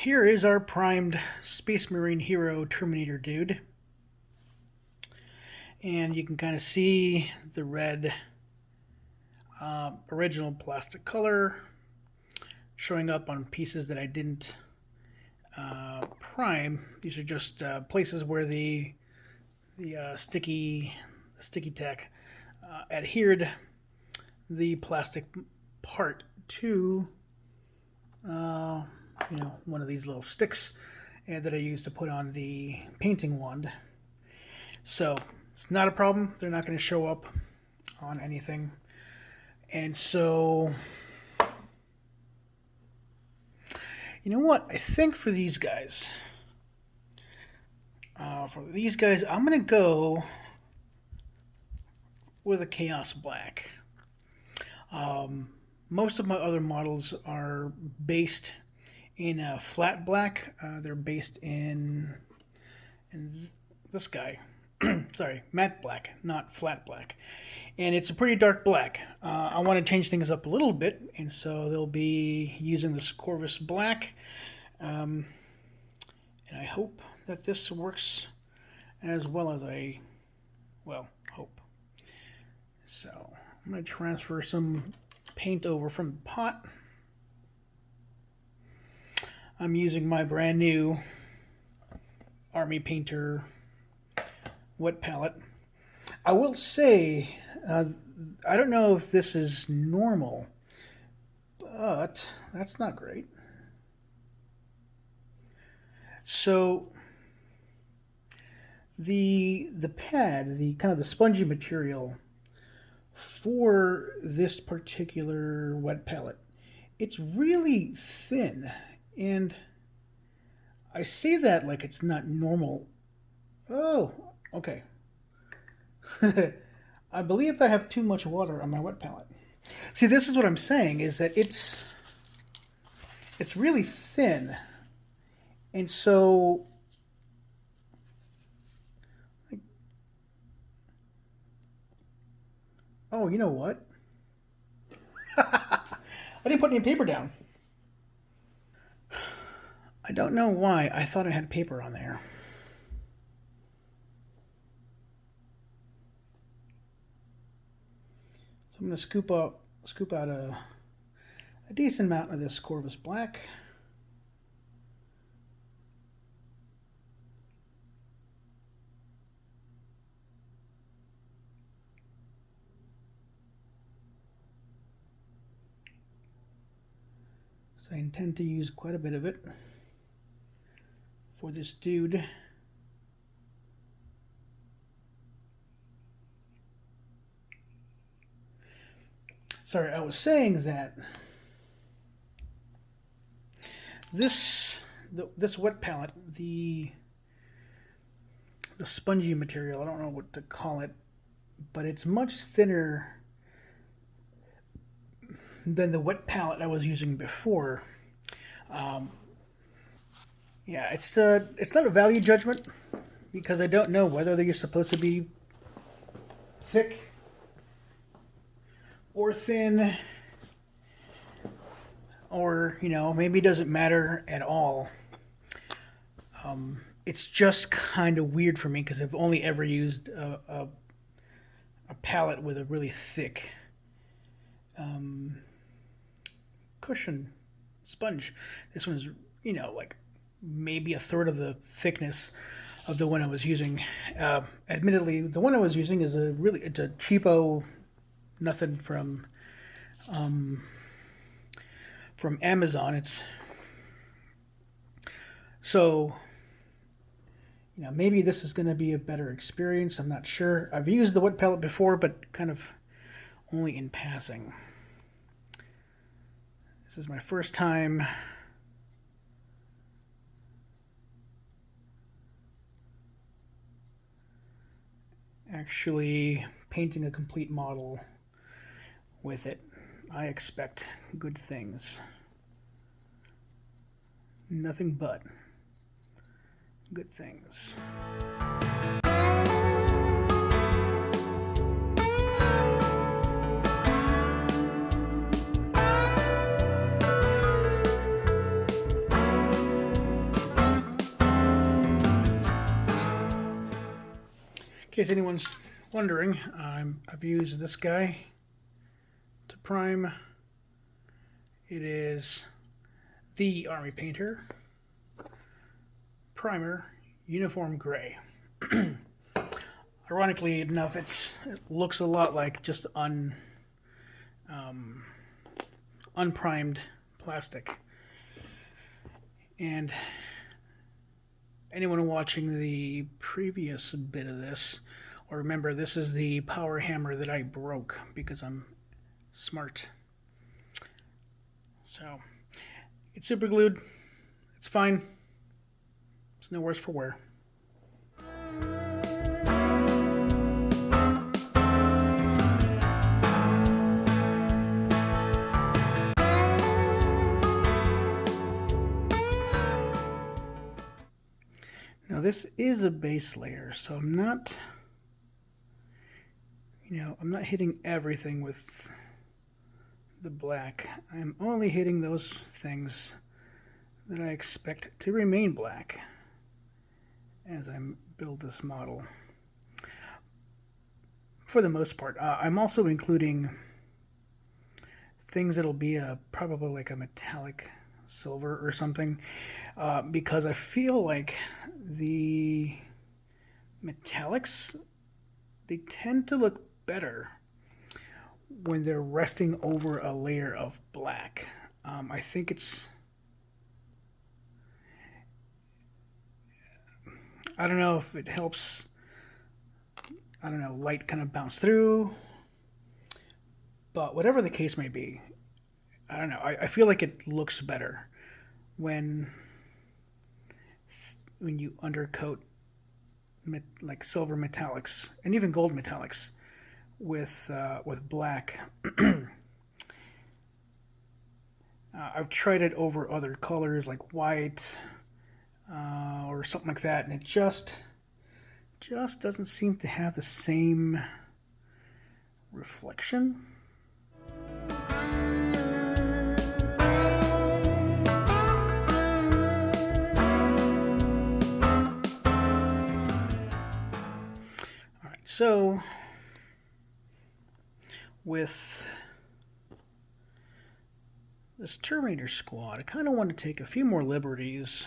here is our primed Space Marine Hero Terminator dude. And you can kind of see the red original plastic color showing up on pieces that I didn't prime. These are just places where the sticky tack adhered the plastic part to one of these little sticks that I used to put on the painting wand. So it's not a problem. They're not going to show up on anything. And so, you know what? I think for these guys, I'm going to go with a Chaos Black. Most of my other models are based in flat black. They're based in this guy. Sorry, matte black, not flat black. And it's a pretty dark black. I want to change things up a little bit, and so they'll be using this Corvus Black. And I hope that this works as well as I, hope. So I'm going to transfer some paint over from the pot. I'm using my brand new Army Painter wet palette. I will say, I don't know if this is normal, but that's not great. So the pad, the kind of the spongy material for this particular wet palette, it's really thin, and I say that like it's not normal. Oh, okay. I believe I have too much water on my wet palette. See, this is what I'm saying, is that it's really thin. And so oh, you know what? I didn't put any paper down. I don't know why I thought I had paper on there. So I'm going to scoop out a decent amount of this Corvus Black. So I intend to use quite a bit of it for this dude. Sorry, I was saying that this wet palette, the spongy material, I don't know what to call it, but it's much thinner than the wet palette I was using before. Yeah, it's not a value judgment, because I don't know whether they're supposed to be thick or thin, or maybe it doesn't matter at all. It's just kind of weird for me, because I've only ever used a palette with a really thick cushion sponge. This one is like maybe a third of the thickness of the one I was using. Admittedly, the one I was using is it's a cheapo nothing from Amazon. It's so maybe this is going to be a better experience. I'm not sure. I've used the wet palette before, but kind of only in passing. This is my first time actually painting a complete model with it. I expect good things. Nothing but good things. case anyone's wondering, I've used this guy to prime. It is the Army Painter Primer Uniform Gray. Ironically enough, it looks a lot like just unprimed plastic. And anyone watching the previous bit of this, or remember, this is the power hammer that I broke because I'm smart. So it's super glued. It's fine. It's no worse for wear. Now this is a base layer, so I'm not hitting everything with the black. I'm only hitting those things that I expect to remain black as I build this model. For the most part, I'm also including things that'll be probably like a metallic silver or something, because I feel like the metallics, they tend to look better when they're resting over a layer of black. I think I don't know if it helps, I don't know, light kind of bounce through, but whatever the case may be, I don't know, I feel like it looks better when you undercoat like silver metallics and even gold metallics with black. I've tried it over other colors like white or something like that, and it just doesn't seem to have the same reflection. Alright, so with this Terminator squad, I kind of want to take a few more liberties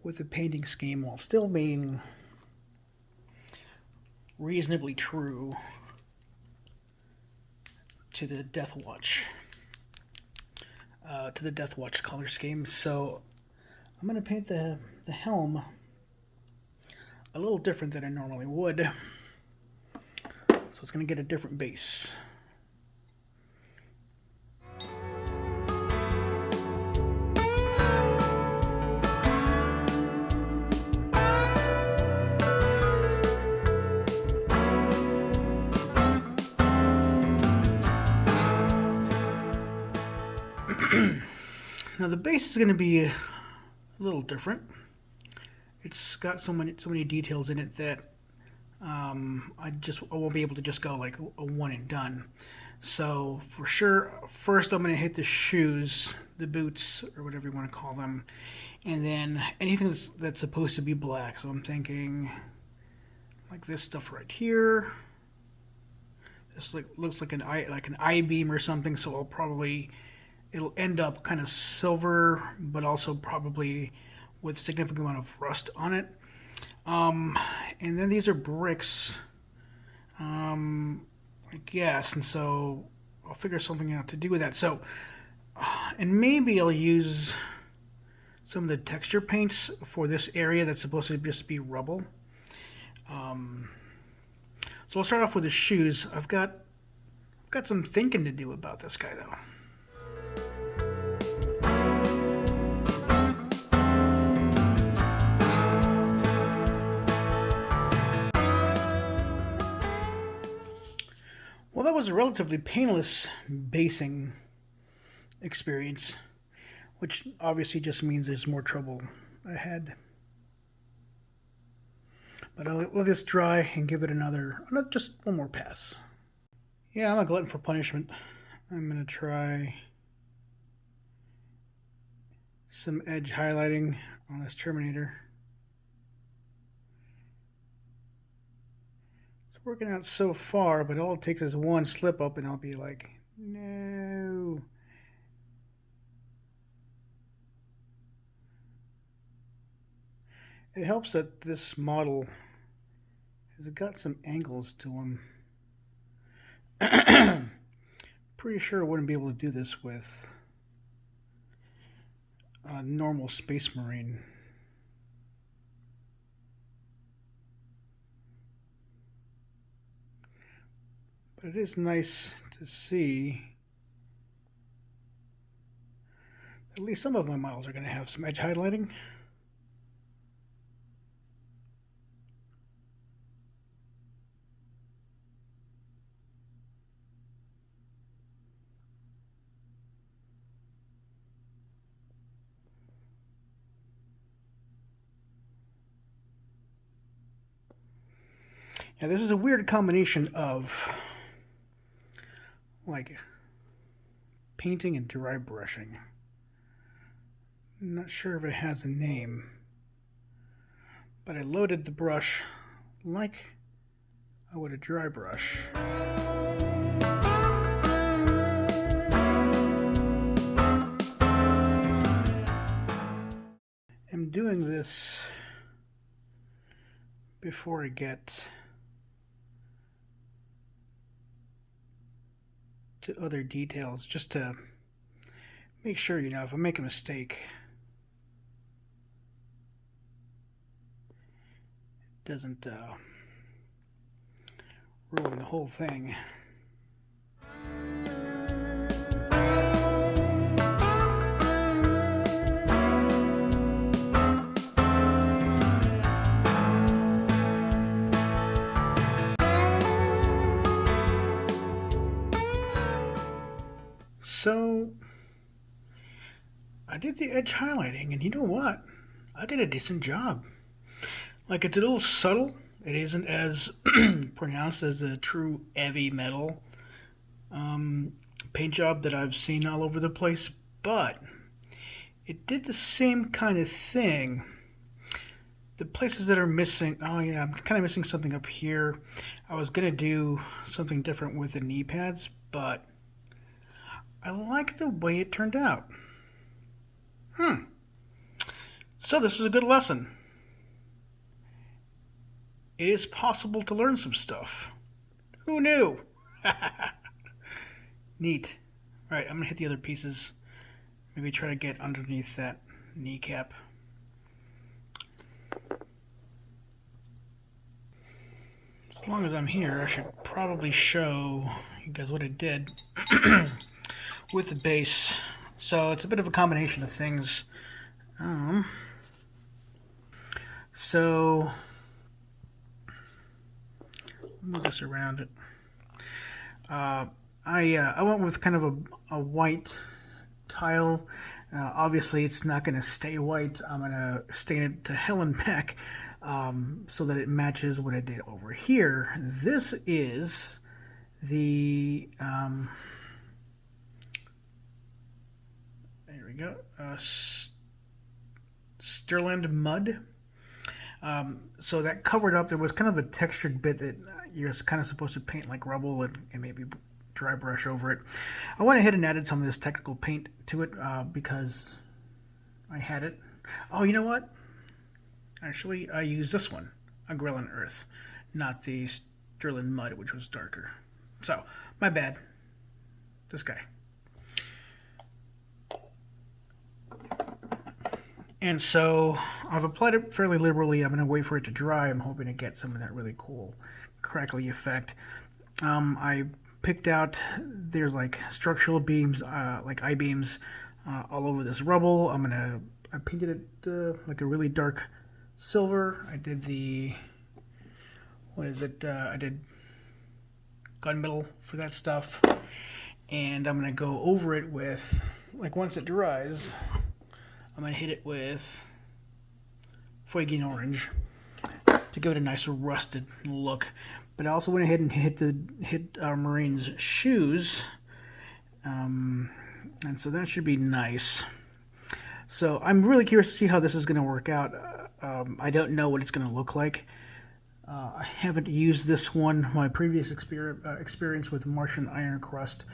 with the painting scheme while still being reasonably true to the Deathwatch, color scheme. So I'm going to paint the helm a little different than I normally would. So it's going to get a different base. Now the base is going to be a little different. It's got so many details in it that I won't be able to just go like a one and done. So for sure, first I'm going to hit the shoes, the boots, or whatever you want to call them, and then anything that's supposed to be black. So I'm thinking like this stuff right here. This looks like an I-beam or something. So it'll end up kind of silver, but also probably with a significant amount of rust on it. And then these are bricks, I guess, and so I'll figure something out to do with that. So, and maybe I'll use some of the texture paints for this area that's supposed to just be rubble. So I'll start off with the shoes. I've got some thinking to do about this guy, though. Well, that was a relatively painless basing experience, which obviously just means there's more trouble ahead. But I'll let this dry and give it just one more pass. Yeah, I'm a glutton for punishment. I'm going to try some edge highlighting on this Terminator. working out so far, but all it takes is one slip up and I'll be like, no. It helps that this model has got some angles to them. Pretty sure I wouldn't be able to do this with a normal Space Marine. But it is nice to see at least some of my models are going to have some edge highlighting. Yeah, this is a weird combination of like painting and dry brushing. I'm not sure if it has a name, but I loaded the brush like I would a dry brush. I'm doing this before I get to other details, just to make sure, you know, if I make a mistake, it doesn't ruin the whole thing. So I did the edge highlighting, and you know what? I did a decent job. Like, it's a little subtle. It isn't as pronounced as a true heavy metal paint job that I've seen all over the place, but it did the same kind of thing. The places that are missing, oh yeah, I'm kind of missing something up here. I was going to do something different with the knee pads, but I like the way it turned out. So this is a good lesson. It is possible to learn some stuff. Who knew? Neat. Alright, I'm going to hit the other pieces. Maybe try to get underneath that kneecap. As long as I'm here, I should probably show you guys what I did with the base. So it's a bit of a combination of things. So move this around it. I went with kind of a white tile. Obviously, it's not going to stay white. I'm going to stain it to hell and back so that it matches what I did over here. This is the there we go, Sterland mud. So that covered up. There was kind of a textured bit that you're kind of supposed to paint like rubble and maybe dry brush over it. I went ahead and added some of this technical paint to it because I had it. Oh, you know what? Actually, I used this one, Agrellan Earth, not the Sterland Mud, which was darker. So, my bad. This guy. And so, I've applied it fairly liberally. I'm going to wait for it to dry. I'm hoping to get some of that really cool crackly effect. I picked out, there's like structural beams, like I-beams all over this rubble. I painted it like a really dark silver. I did the, I did gunmetal for that stuff. And I'm going to go over it with, like once it dries, I'm going to hit it with Fueguin Orange to give it a nice rusted look. But I also went ahead and hit our Marine's shoes. And so that should be nice. So I'm really curious to see how this is going to work out. I don't know what it's going to look like. I haven't used this one. My previous experience with Martian Iron Crust,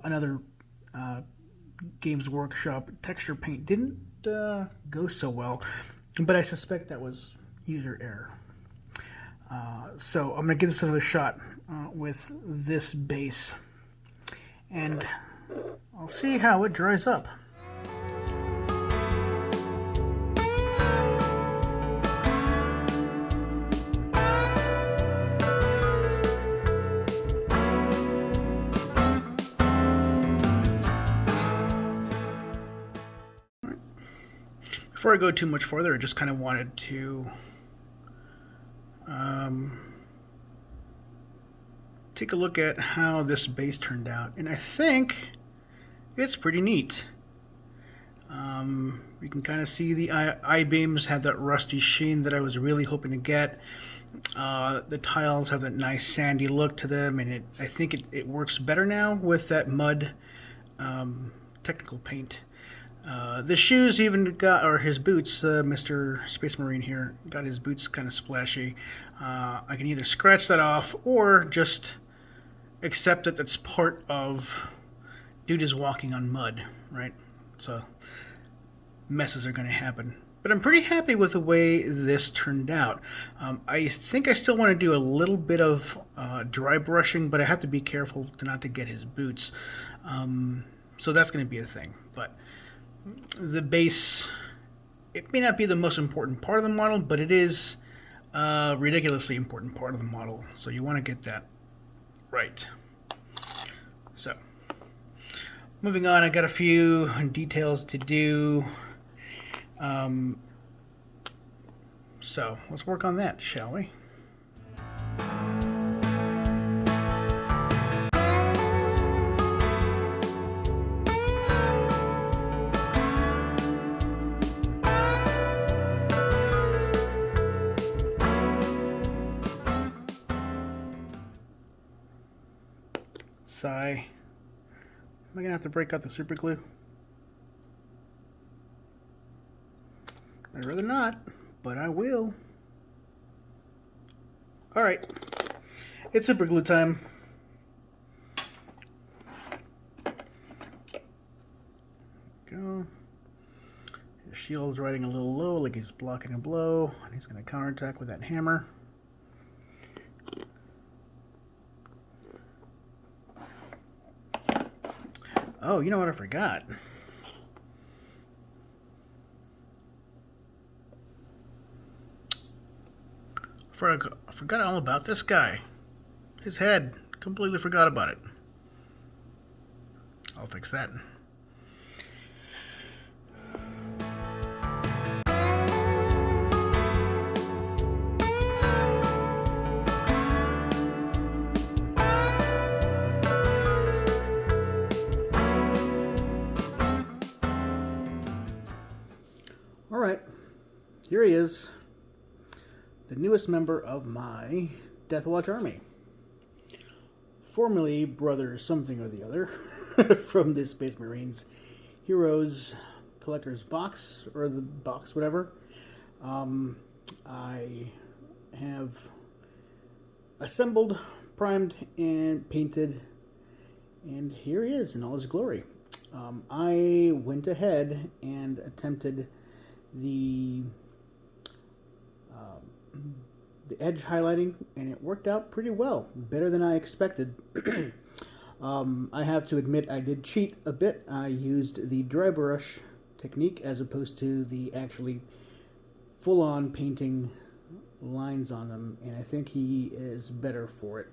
another Games Workshop texture paint, didn't go so well, but I suspect that was user error. So I'm going to give this another shot with this base, and I'll see how it dries up. Before I go too much further, I just kind of wanted to take a look at how this base turned out, and I think it's pretty neat. You can kind of see the I-beams have that rusty sheen that I was really hoping to get. The tiles have that nice sandy look to them, and I think it works better now with that mud technical paint. The shoes even got, or his boots, Mr. Space Marine here, got his boots kind of splashy. I can either scratch that off or just accept that that's part of dude is walking on mud, right? So messes are going to happen. But I'm pretty happy with the way this turned out. I think I still want to do a little bit of dry brushing, but I have to be careful not to get his boots. So that's going to be a thing. But the base, it may not be the most important part of the model, but it is a ridiculously important part of the model. So you want to get that right. So, moving on, I got a few details to do. So let's work on that, shall we? Sigh. Am I gonna have to break out the super glue? I'd rather not, but I will. Alright, it's super glue time. Go. His shield's riding a little low, like he's blocking a blow, and he's gonna counterattack with that hammer. Oh, you know what I forgot? I forgot all about this guy. His head. Completely forgot about it. I'll fix that. Alright, here he is, the newest member of my Deathwatch army. Formerly Brother something or the other from the Space Marines Heroes Collector's Box, or the box, whatever. I have assembled, primed, and painted, and here he is in all his glory. I went ahead and attempted the edge highlighting, and it worked out pretty well, better than I expected. I have to admit I did cheat a bit. I used the dry brush technique as opposed to the actually full-on painting lines on them, and I think he is better for it.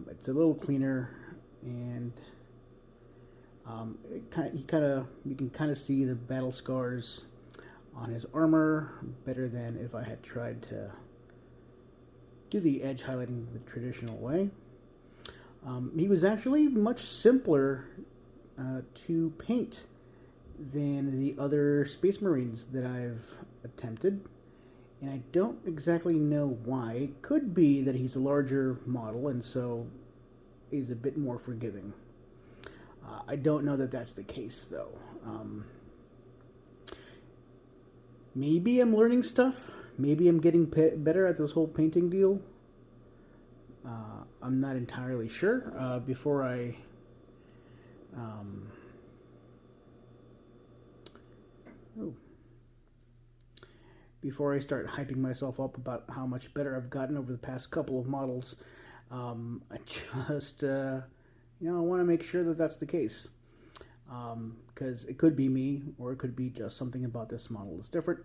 It's a little cleaner, and you can kind of see the battle scars on his armor better than if I had tried to do the edge highlighting the traditional way. He was actually much simpler to paint than the other Space Marines that I've attempted, and I don't exactly know why. It could be that he's a larger model and so he's a bit more forgiving. I don't know that that's the case though. Maybe I'm learning stuff. maybe I'm getting better at this whole painting deal. I'm not entirely sure. Before I start hyping myself up about how much better I've gotten over the past couple of models, I just, I want to make sure that that's the case. Because it could be me, or it could be just something about this model that's different.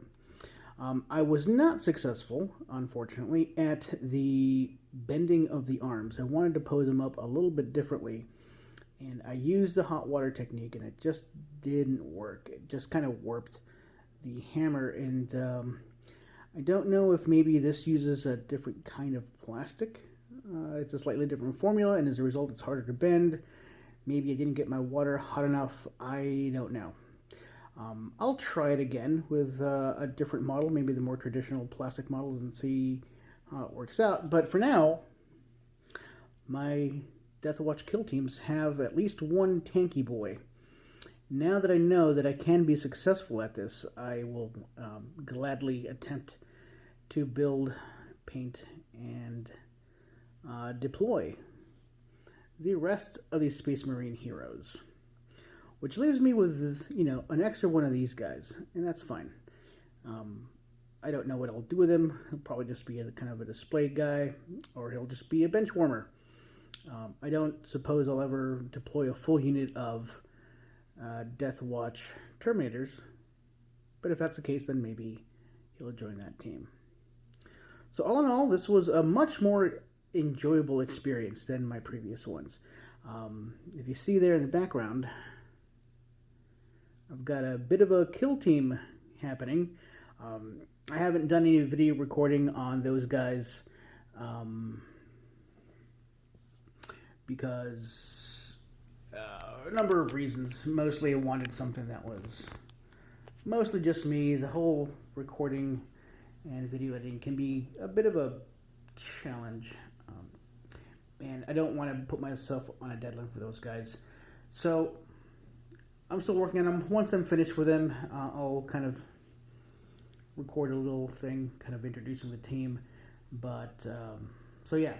I was not successful, unfortunately, at the bending of the arms. I wanted to pose them up a little bit differently, and I used the hot water technique, and it just didn't work. It just kind of warped the hammer, and I don't know if maybe this uses a different kind of plastic. It's a slightly different formula, and as a result, it's harder to bend. Maybe I didn't get my water hot enough. I don't know. I'll try it again with a different model, maybe the more traditional plastic models, and see how it works out. But for now, my Deathwatch kill teams have at least one tanky boy. Now that I know that I can be successful at this, I will gladly attempt to build, paint, and deploy the rest of these Space Marine heroes. Which leaves me with, an extra one of these guys, and that's fine. I don't know what I'll do with him. He'll probably just be kind of a display guy, or he'll just be a bench warmer. I don't suppose I'll ever deploy a full unit of Deathwatch Terminators, but if that's the case, then maybe he'll join that team. So all in all, this was a much more enjoyable experience than my previous ones. If you see there in the background, I've got a bit of a kill team happening. I haven't done any video recording on those guys because a number of reasons. Mostly I wanted something that was mostly just me. The whole recording and video editing can be a bit of a challenge. And I don't want to put myself on a deadline for those guys. So I'm still working on them. Once I'm finished with them, I'll kind of record a little thing, kind of introducing the team. But, so yeah.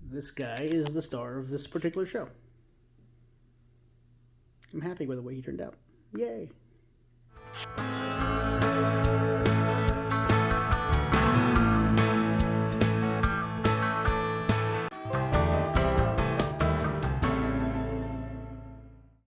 This guy is the star of this particular show. I'm happy with the way he turned out. Yay!